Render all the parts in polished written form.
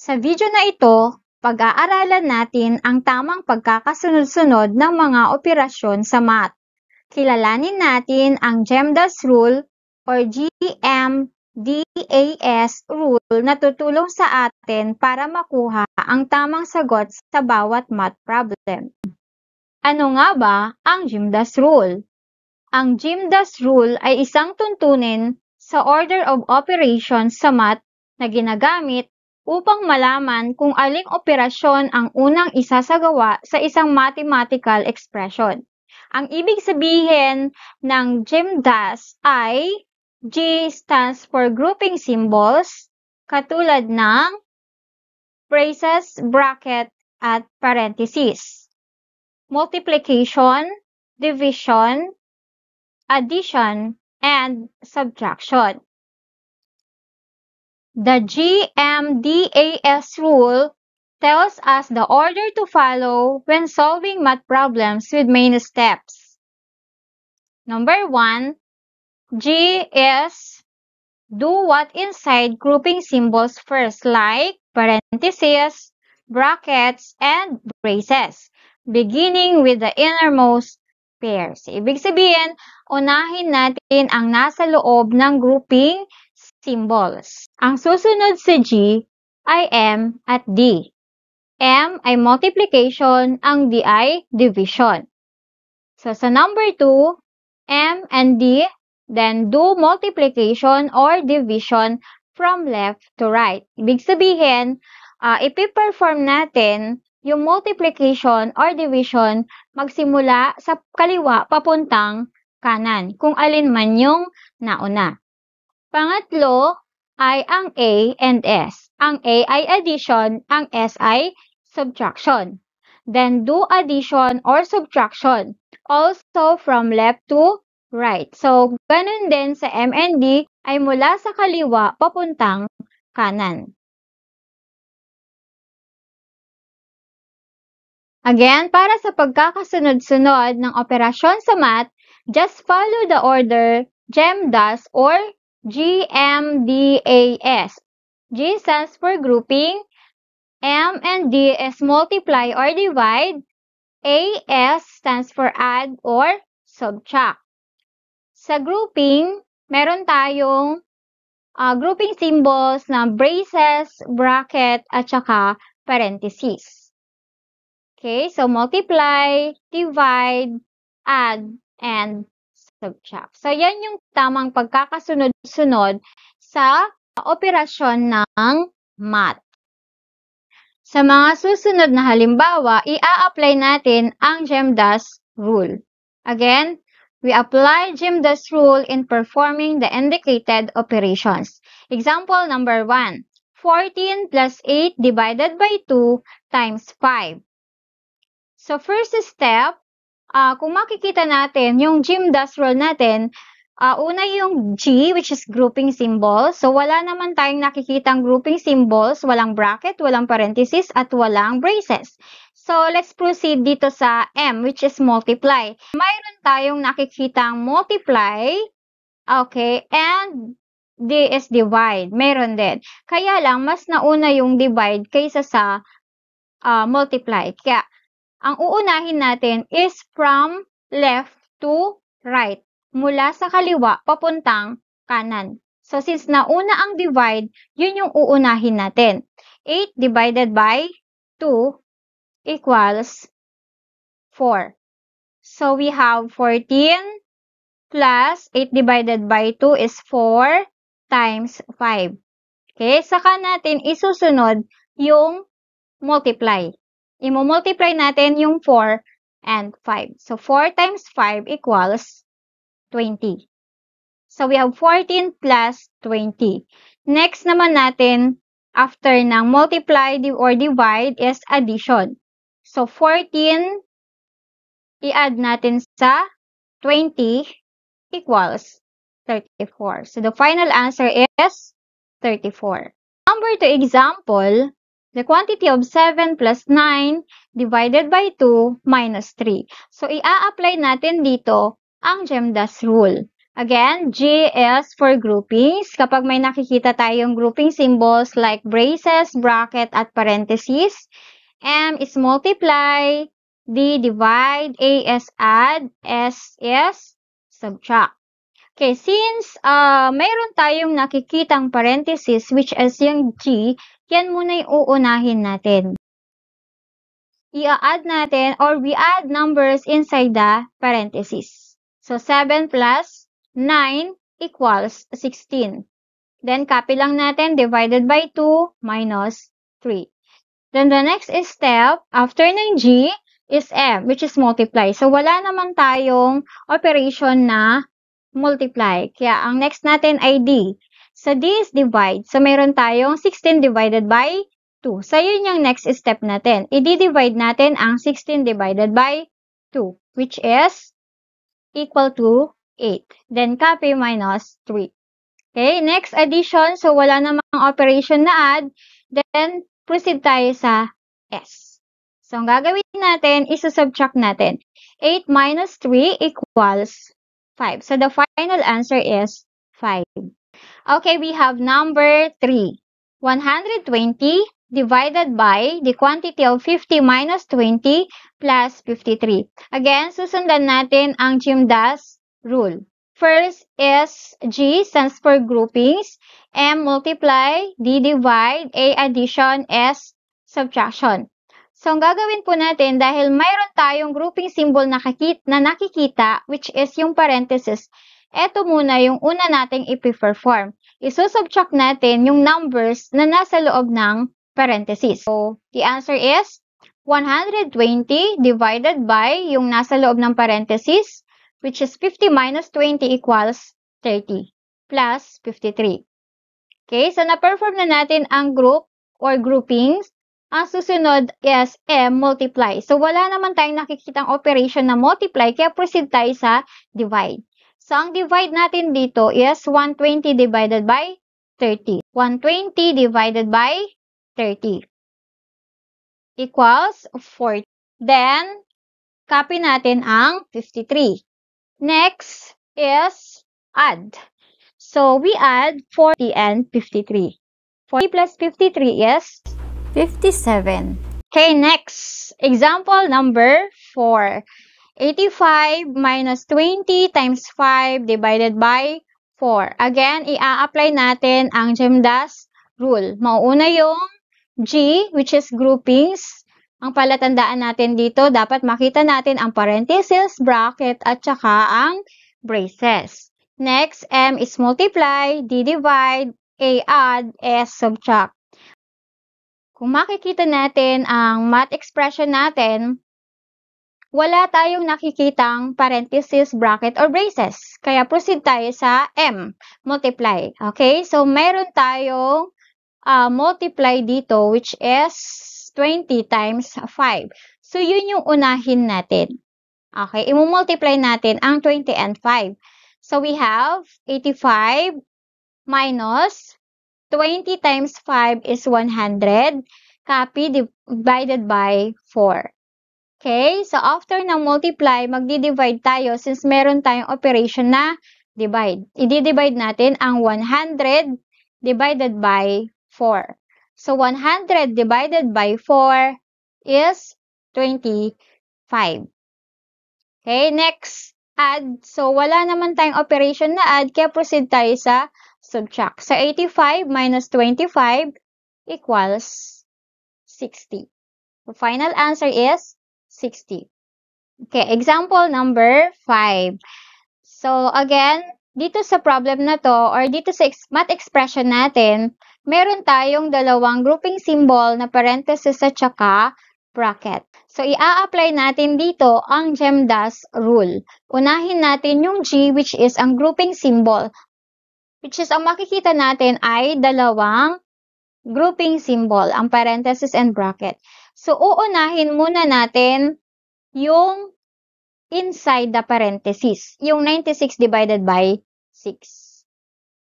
Sa video na ito, pag-aaralan natin ang tamang pagkakasunod-sunod ng mga operasyon sa math. Kilalanin natin ang GEMDAS rule or GMDAS rule na tutulong sa atin para makuha ang tamang sagot sa bawat math problem. Ano nga ba ang GEMDAS rule? Ang GEMDAS rule ay isang tuntunin sa order of operations sa math na ginagamit upang malaman kung aling operasyon ang unang isasagawa sa isang mathematical expression. Ang ibig sabihin ng GEMDAS ay G stands for grouping symbols, katulad ng braces, bracket, at parentheses. Multiplication, division, addition, and subtraction. The GMDAS rule tells us the order to follow when solving math problems with main steps. Number 1, G is do what inside grouping symbols first, like parentheses, brackets, and braces, beginning with the innermost pairs. Ibig sabihin, unahin natin ang nasa loob ng grouping symbols. Ang susunod sa G ay M at D. M ay multiplication, ang D ay division. So, sa number 2, M and D, then do multiplication or division from left to right. Ibig sabihin, ipiperform natin yung multiplication or division magsimula sa kaliwa papuntang kanan, kung alin man yung nauna. Pangatlo ay ang A and S. Ang A ay addition, ang S ay subtraction. Then do addition or subtraction also from left to right. So, ganun din sa M and D ay mula sa kaliwa papuntang kanan. Again, para sa pagkakasunod-sunod ng operasyon sa math, just follow the order GEMDAS or GMDAS. G stands for grouping, M and D is multiply or divide, AS stands for add or subtract. Sa grouping, meron tayong grouping symbols na braces, bracket, at saka parentheses. Okay, so multiply, divide, add, and subtract. So, yan yung tamang pagkakasunod-sunod sa operasyon ng math. Sa mga susunod na halimbawa, i-a-apply natin ang GEMDAS rule. Again, we apply GEMDAS rule in performing the indicated operations. Example number 1, 14 plus 8 divided by 2 times 5. So, first step, kung makikita natin yung GEMDAS rule natin, una yung G, which is grouping symbols. So, wala naman tayong nakikitang grouping symbols, walang bracket, walang parenthesis, at walang braces. So, let's proceed dito sa M, which is multiply. Mayroon tayong nakikitang multiply, okay, and D is divide. Meron din. Kaya lang, mas nauna yung divide kaysa sa multiply. Kaya, ang uunahin natin is from left to right. Mula sa kaliwa, papuntang kanan. So, since nauna ang divide, yun yung uunahin natin. 8 divided by 2 equals 4. So, we have 14 plus 8 divided by 2 is 4 times 5. Okay, saka natin isusunod yung multiply. I-multiply natin yung 4 and 5. So, 4 times 5 equals 20. So, we have 14 plus 20. Next naman natin, after ng multiply or divide is addition. So, 14, i-add natin sa 20 equals 34. So, the final answer is 34. Number 2 example, the quantity of 7 plus 9 divided by 2 minus 3. So, i-a-apply natin dito ang GEMDAS rule. Again, G is for groupings. Kapag may nakikita tayong grouping symbols like braces, bracket, at parentheses. M is multiply, D divide, A is add, S is subtract. Okay, since mayroon tayong nakikitang parentheses which is yung G, yan muna yung uunahin natin. I-add natin or we add numbers inside the parentheses. So, 7 plus 9 equals 16. Then, copy lang natin, divided by 2 minus 3. Then, the next step, after ng G, is M, which is multiply. So, wala naman tayong operation na multiply. Kaya, ang next natin ay D. So, D is divide. So, meron tayong 16 divided by 2. So, yun yung next step natin. I-divide natin ang 16 divided by 2, which is equal to 8. Then, copy minus 3. Okay, next addition. So, wala namang operation na add. Then, proceed tayo sa S. So, ang gagawin natin, isusubtract natin. 8 minus 3 equals 5. So, the final answer is 5. Okay, we have number 3. 120 divided by the quantity of 50 minus 20 plus 53. Again, susundan natin ang GMDAS rule. First is G stands for groupings, M multiply, D divide, A addition, S subtraction. So, ang gagawin po natin, dahil mayroon tayong grouping symbol na nakikita, which is yung parenthesis, eto muna yung una nating ipi-perform. Isusubtract natin yung numbers na nasa loob ng parenthesis. So, the answer is 120 divided by yung nasa loob ng parenthesis, which is 50 minus 20 equals 30 plus 53. Okay, so na-perform na natin ang group or groupings. Ang susunod is M multiply. So, wala naman tayong nakikitang operation na multiply, kaya proceed tayo sa divide. So, ang divide natin dito is 120 divided by 30. 120 divided by 30 equals 40. Then, copy natin ang 53. Next is add. So, we add 40 and 53. 40 plus 53 is 57. Okay, next. Example number 4. 85 minus 20 times 5 divided by 4. Again, i-apply natin ang GMDAS rule. Mauuna yung G, which is groupings. Ang palatandaan natin dito, dapat makita natin ang parenthesis, bracket, at saka ang braces. Next, M is multiply, D divide, A add, S subtract. Kung makikita natin ang math expression natin, wala tayong nakikitang parenthesis, bracket, or braces. Kaya proceed tayo sa M, multiply. Okay? So, meron tayong multiply dito, which is 20 times 5. So, yun yung unahin natin. Okay? I-multiply natin ang 20 and 5. So, we have 85 minus 20 times 5 is 100. Copy divided by 4. Okay? So, after ng multiply, magdi-divide tayo since meron tayong operation na divide. I-divide natin ang 100 divided by 4. So, 100 divided by 4 is 25. Okay? Next, add. So, wala naman tayong operation na add, kaya proceed tayo sa subtract. So, 85 minus 25 equals 60. The final answer is 60. Okay, example number 5. So, again, dito sa problem na to, or dito sa math expression natin, meron tayong dalawang grouping symbol na parenthesis at saka bracket. So, i-apply natin dito ang GMDAS rule. Unahin natin yung G, which is ang grouping symbol. Which is, ang makikita natin ay dalawang grouping symbol, ang parenthesis and bracket. So, uunahin muna natin yung inside the parenthesis, yung 96 divided by 6.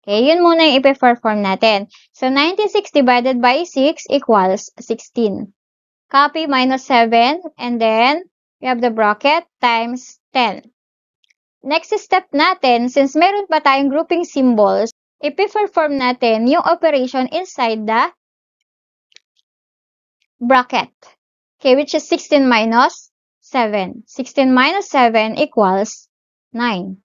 Okay, yun muna yung ipe-perform natin. So, 96 divided by 6 equals 16. Copy minus 7, and then we have the bracket times 10. Next step natin, since meron pa tayong grouping symbols, ipi-perform natin yung operation inside the bracket. Okay, which is 16 minus 7. 16 minus 7 equals 9.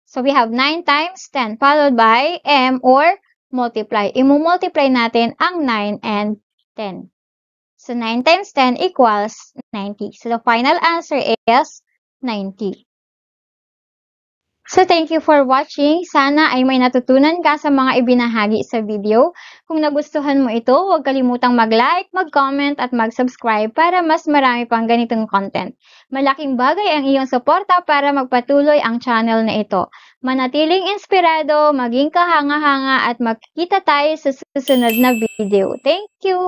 So we have 9 times 10 followed by m or multiply. Imu-multiply natin ang 9 and 10. So 9 times 10 equals 90. So the final answer is 90. So thank you for watching. Sana ay may natutunan ka sa mga ibinahagi sa video. Kung nagustuhan mo ito, huwag kalimutang mag-like, mag-comment at mag-subscribe para mas marami pang ganitong content. Malaking bagay ang iyong suporta para magpatuloy ang channel na ito. Manatiling inspirado, maging kahanga-hanga at magkita tayo sa susunod na video. Thank you!